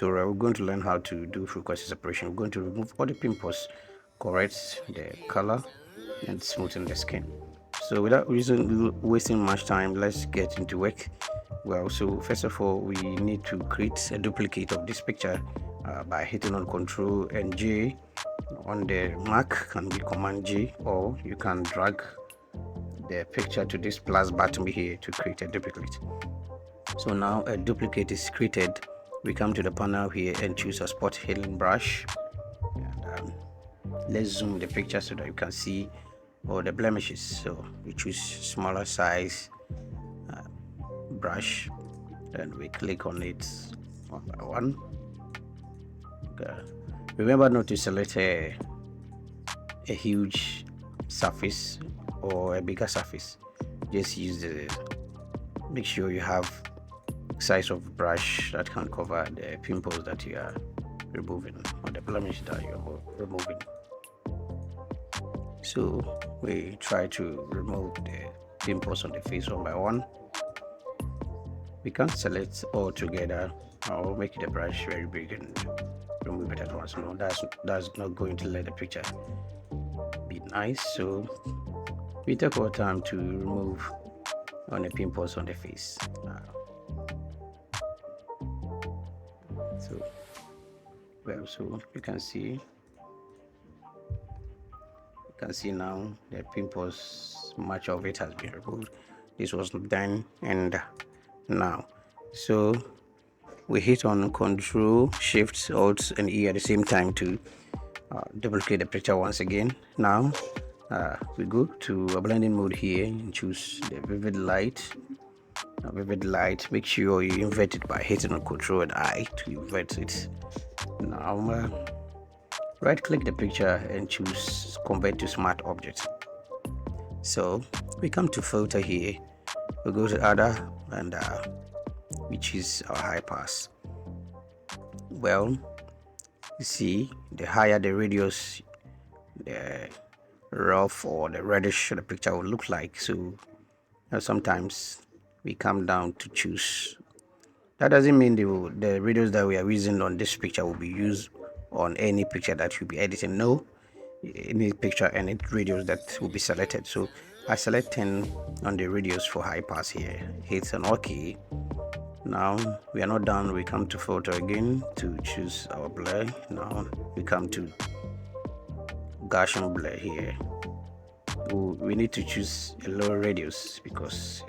tutorial, we're going to learn how to do frequency separation. We're going to remove all the pimples, correct the color, and smoothen the skin. So without wasting much time, let's get into work. Well, so first of all, we need to create a duplicate of this picture by hitting on Control and J. On the Mac can be Command J, or you can drag the picture to this plus button here to create a duplicate. So now a duplicate is created. We come to the panel here and choose a spot healing brush, and let's zoom the picture so that you can see all the blemishes. So we choose smaller size brush and we click on it one by one. Okay. Remember not to select a huge surface or a bigger surface. Just use make sure you have size of brush that can cover the pimples that you are removing or the blemish that you're removing. So we try to remove the pimples on the face one by one. We can select all together or make the brush very big and remove it at once. No, that's not going to let the picture be nice. So we take our time to remove all the pimples on the face. So you can see now the pimples, much of it has been removed. This was done and now. So we hit on Control, Shift, Alt, and E at the same time to duplicate the picture once again. Now we go to a blending mode here and choose the vivid light. Vivid light, make sure you invert it by hitting on Control and I to invert it. Now right click the picture and choose convert to smart object. So we come to filter here, we go to other and we choose our high pass. Well, you see, the higher the radius, the rough or the reddish the picture will look like. So sometimes we come down to choose. That doesn't mean the radius that we are using on this picture will be used on any picture that you'll be editing. No, any picture and radius that will be selected. So I select 10 on the radius for high pass here, hit an OK. Now we are not done. We come to filter again to choose our blur. Now we come to Gaussian blur here. We need to choose a lower radius because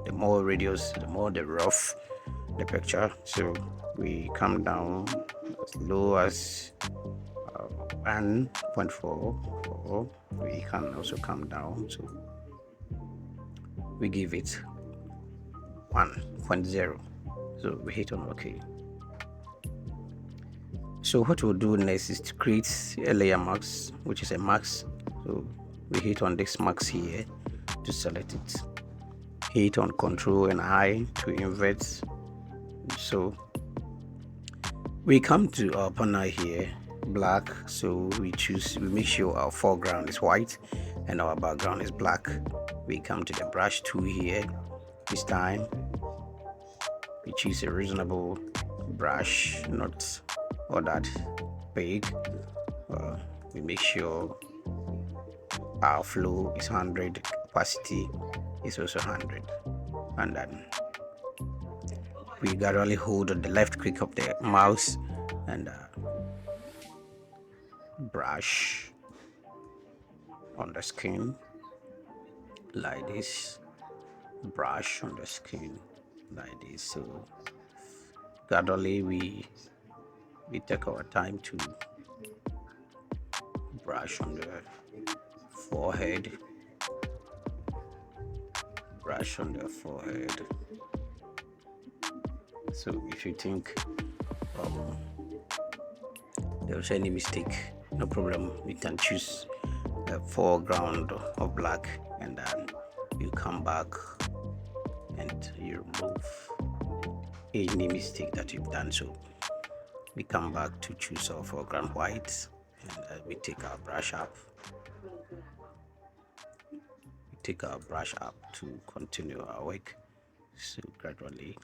the more radius, the more the rough the picture. So we come down as low as 1.4. We can also come down, so we give it 1.0. So we hit on OK. So what we'll do next is to create a layer mask, which is a mask. So we hit on this mask here to select it. Hit on Control and I to invert. So we come to our panel here, black. So we make sure our foreground is white and our background is black. We come to the brush tool here. This time we choose a reasonable brush, not all that big. We make sure our flow is 100, opacity is also 100, and then we gradually hold on the left click of the mouse and brush on the skin like this, brush on the skin like this. So gradually we take our time to brush on the forehead, brush on the forehead. So if you think there's any mistake, no problem, you can choose a foreground of black and then you come back and you remove any mistake that you've done. So we come back to choose our foreground white and we take our brush up. We take our brush up to continue our work. So gradually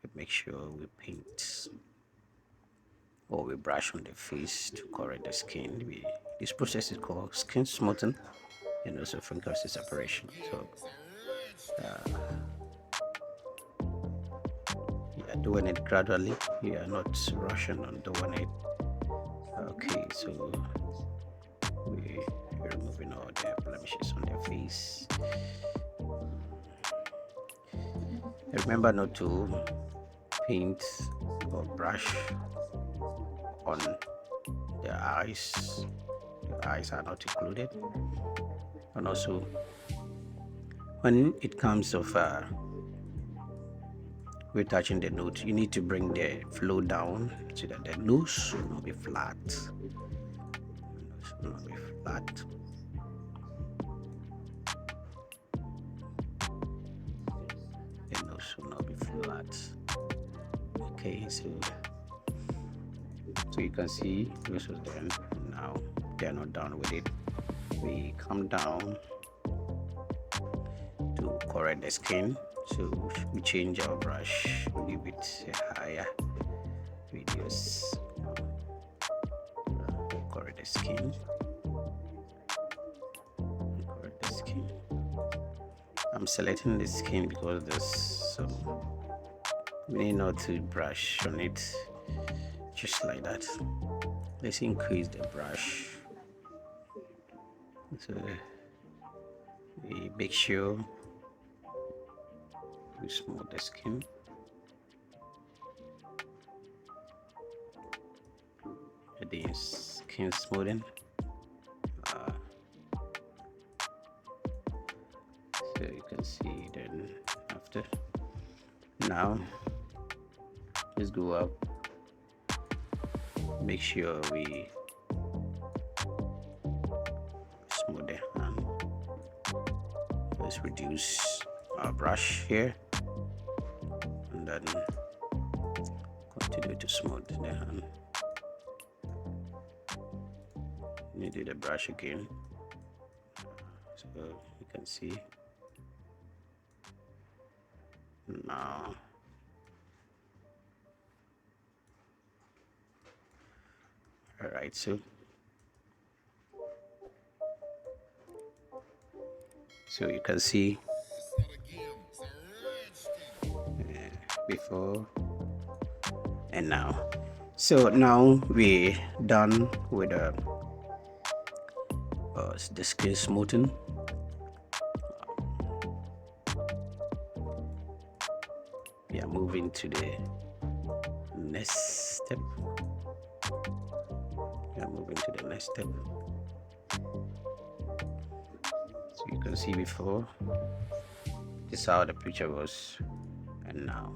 we make sure we paint or we brush on the face to correct the skin. This process is called skin smoothing and also frequency separation. So you are doing it gradually, you are not rushing on doing it. Okay, so we're removing all the blemishes on the face. Remember not to paint or brush on the eyes. The eyes are not included. And also, when it comes of retouching the nose, you need to bring the flow down so that the nose will not be flat. Will not be flat. The nose will not be flat. Okay, so you can see this was done. Now they are not done with it. We come down to correct the skin. So we change our brush, leave it higher, reduce, correct the skin. Correct the skin. I'm selecting the skin because there's some. We need not to brush on it, just like that. Let's increase the brush. So we make sure we smooth the skin. The skin smoothing. So you can see then after. Now let's go up. Make sure we smooth the hand. Let's reduce our brush here and then continue to smooth the hand. You do the brush again, so you can see now. All right, so you can see before and now. So now we're done with the skin smoothing. We are moving to the next step. So you can see before, this is how the picture was, and now.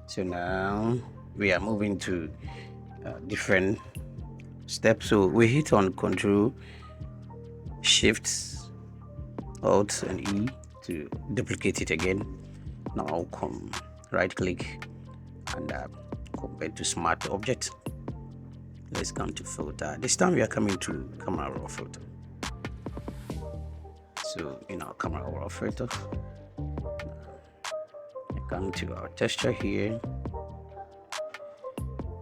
So now we are moving to different steps. So we hit on Control, Shift, Alt, and E to duplicate it again. Now I'll come right click and convert to Smart Object. Let's come to Filter. This time we are coming to Camera Raw Filter. So in our Camera Raw Filter, come to our texture here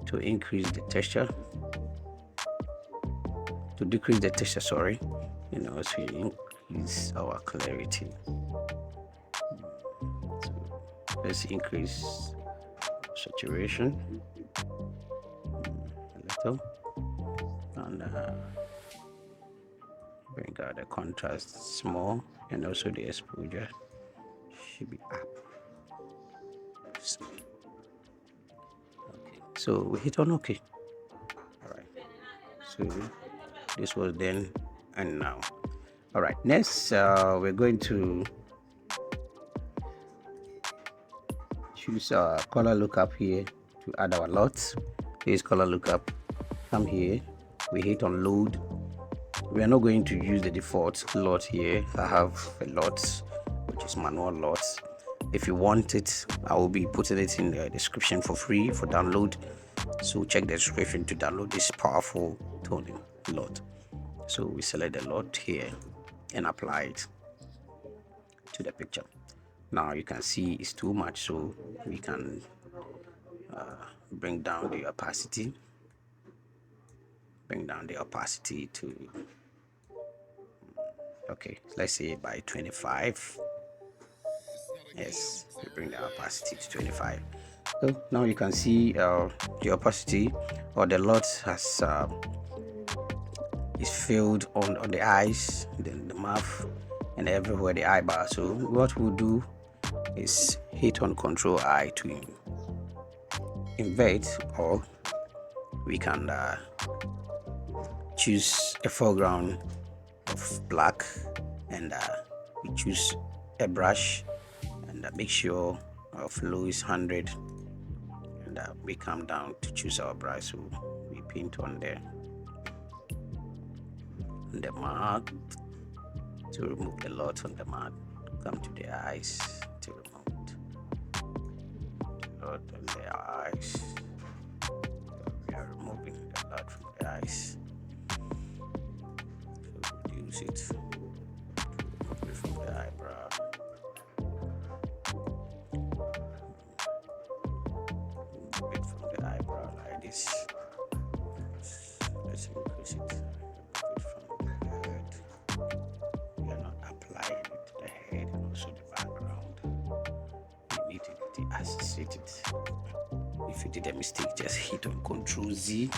to increase the texture, to decrease the texture, sorry, so increase our clarity. So let's increase saturation a little and bring out the contrast small, and also the exposure should be up. Okay, so we hit on OK. All right, so this was then and now. All right, next we're going to choose color lookup here to add our LUTs. Here's color lookup. Come here, we hit on load. We are not going to use the default LUT here. I have a LUT which is manual LUTs. If you want it, I will be putting it in the description for free for download. So check the description to download this powerful toning LUT. So we select the LUT here and apply it to the picture. Now you can see it's too much, so we can bring down the opacity. Bring down the opacity to, okay, let's say by 25. Yes, we bring the opacity to 25. So now you can see the opacity or the lot has is filled on the eyes, then the mouth, and everywhere the eyebrow. So what we'll do is hit on Control I to invert, or we can choose a foreground of black, and we choose a brush, and make sure our flow is 100, and we come down to choose our brush. So we paint on the mark to remove the lot on the mark. Come to the eyes to remove it. Lot on the eyes. We are removing the lot from the eyes. So reduce it to remove it from the eyebrow. Remove it from the eyebrow like this. Let's increase it. Remove it from the head. We are not applying it to the head and also the background. We need it associated. If you did a mistake, just hit on Control Z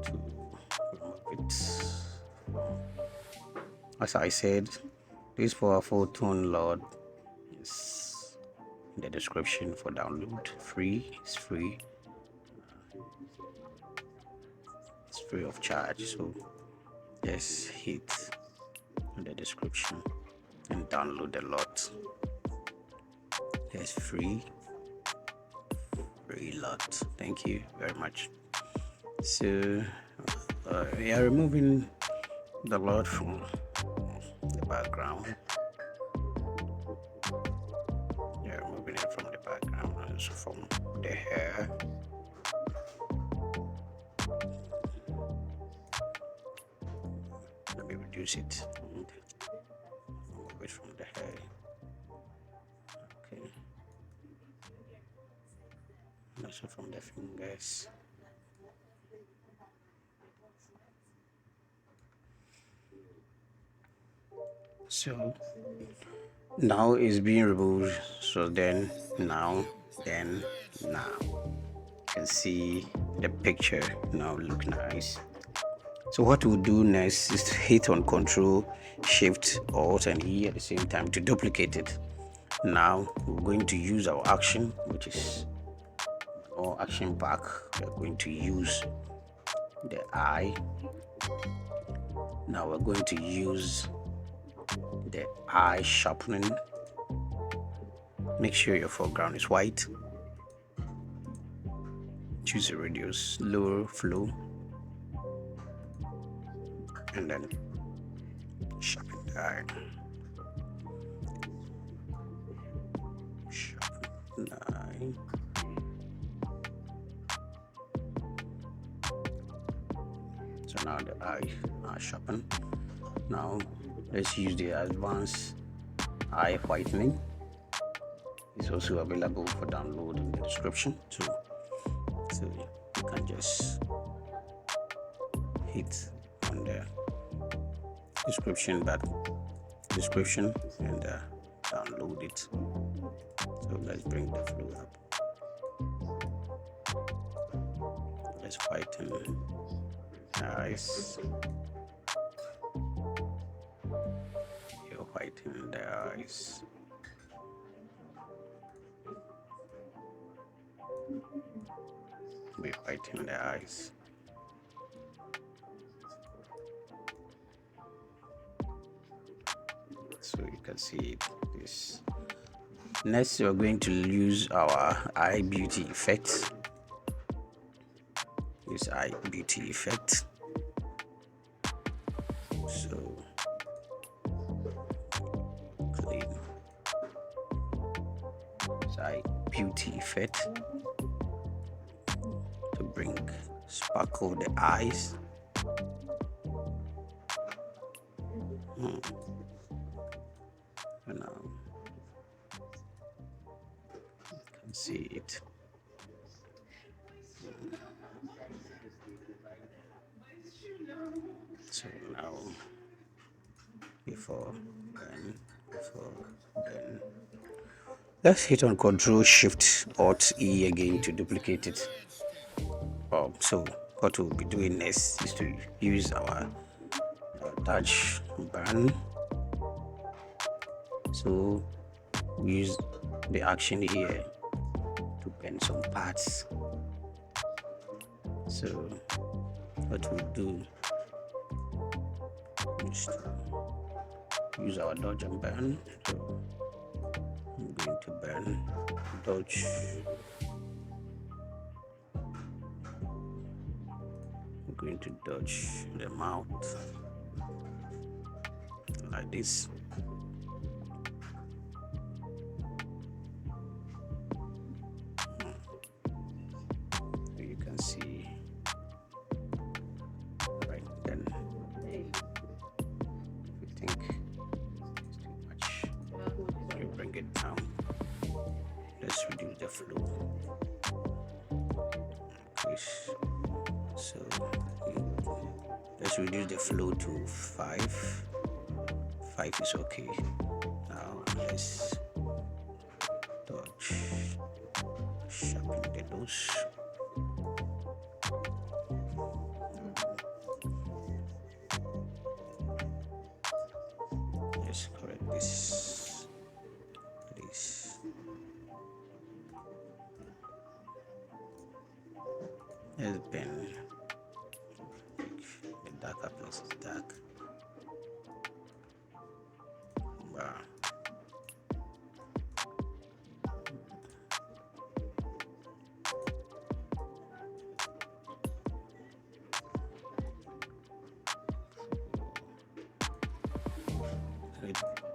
to remove it. As I said, this powerful tone load is in the description for download. Free. It's free. It's free of charge. So just hit in the description and download a lot. It's free lot. Thank you very much. So we are removing the lot from the background. Yeah, removing it from the background and also from the hair. Let me reduce it and remove it from the hair. Okay. And also from the fingers. So now it's being removed. So then now you can see the picture now look nice. So what we'll do next is to hit on Control Shift Alt and E at the same time to duplicate it. Now we're going to use our action, which is our action pack. We're going to use the eye. Now we're going to use the eye sharpening. Make sure your foreground is white. Choose a radius lower flow, and then sharpen the eye. Sharpen the eye. So now the eye are sharpened. Now let's use the advanced eye whitening. It's also available for download in the description too. So you can just hit on the description and download it. So let's bring the flow up. Let's whiten the eyes. You whiten the eyes. We whiten the eyes. So you can see this. Next, we're going to use our eye beauty effect. Use eye beauty effect. So clean. Use eye beauty effect to bring sparkle the eyes. And now you can see it. So now before then let's hit on Control Shift Alt E again to duplicate it. So what we'll be doing next is to use our touch button. So we use the action here to pen some parts. So what we'll do is to use our dodge and burn. So I'm going to burn, dodge, I'm going to dodge the mouth like this. You can see, right? Then if you think it's too much, you bring it down. Let's reduce the flow. Okay, so let's reduce the flow to 5. 5 is okay. Now let's touch, sharpen the nose. Let's correct this, please. Let's bend the darker places dark. Wow.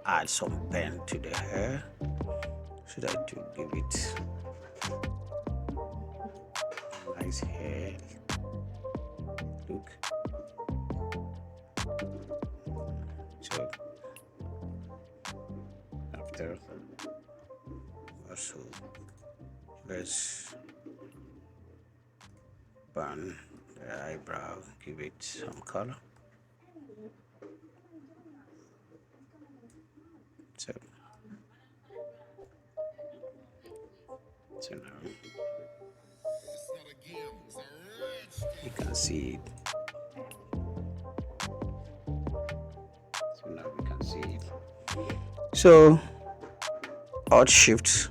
Add some bend to the hair so that to give it nice hair look. So after also let's burn the eyebrow, give it some color. So now you can see it. So now we can see it. So Alt Shift,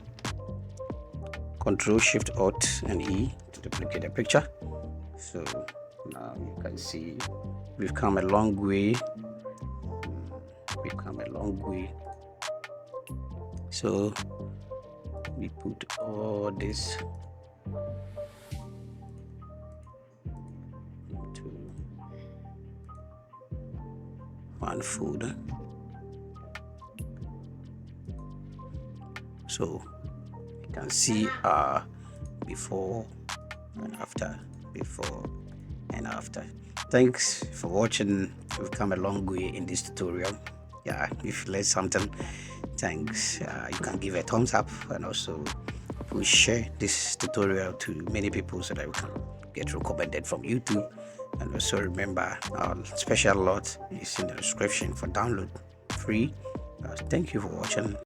Control Shift Alt and E to duplicate the picture. So now you can see we've come a long way. We've come a long way. So we put all this into one folder. So you can see before and after, before and after. Thanks for watching. We've come a long way in this tutorial. Yeah, if you learned something, thanks. You can give a thumbs up and also share this tutorial to many people so that we can get recommended from YouTube. And also remember, our special lot is in the description for download free. Thank you for watching.